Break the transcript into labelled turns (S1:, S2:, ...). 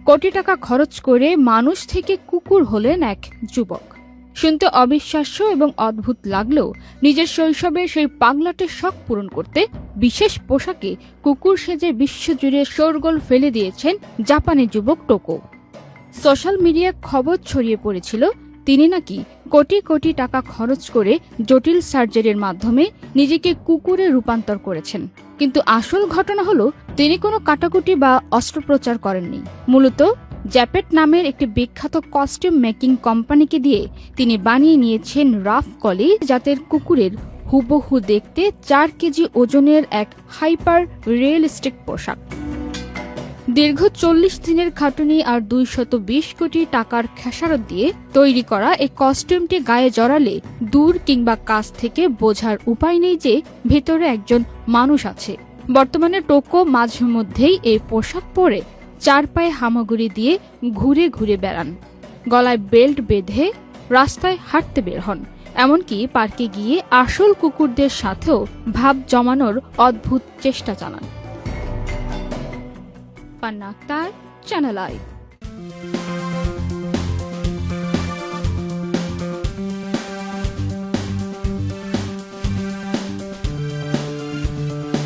S1: কোটি টাকা খরচ করে মানুষ থেকে কুকুর হলেন এক যুবক। শুনতে অবিশ্বাস্য এবং অদ্ভুত লাগলেও নিজের শৈশবে সেই পাগলাটের শখ পূরণ করতে বিশেষ পোশাকে কুকুর সেজে বিশ্বজুড়ে শোরগোল ফেলে দিয়েছেন জাপানি যুবক টোকো। সোশ্যাল মিডিয়ায় খবর ছড়িয়ে পড়েছিল তিনি নাকি কোটি কোটি টাকা খরচ করে জটিল সার্জারির মাধ্যমে নিজেকে কুকুরে রূপান্তর করেছেন। কিন্তু আসল ঘটনা হলো তিনি কোনো কাটাকুটি বা অস্ত্রোপচার করেননি। মূলত জ্যাপেট নামের একটি বিখ্যাত কস্টিউম মেকিং কোম্পানিকে দিয়ে তিনি বানিয়ে নিয়েছেন রাফ কলি জাতের কুকুরের হুবহু দেখতে 4 কেজি ওজনের এক হাইপার রিয়েলিস্টিক পোশাক। দীর্ঘ 40 দিনের খাটুনি আর 220 কোটি টাকার খেসারত দিয়ে তৈরি করা এই কস্টিউমটি গায়ে জড়ালে দূর কিংবা কাছ থেকে বোঝার উপায় নেই যে ভেতরে একজন মানুষ আছে। বর্তমানে টোকো মাঝে মধ্যেই এই পোশাক পরে 4 পায়ে হামাগুড়ি দিয়ে ঘুরে ঘুরে বেড়ান, গলায় বেল্ট বেঁধে রাস্তায় হাঁটতে বের হন, এমনকি পার্কে গিয়ে আসল কুকুরদের সাথেও ভাব জমানোর অদ্ভুত চেষ্টা চালান। পান্না আক্তার, চ্যানেল আই।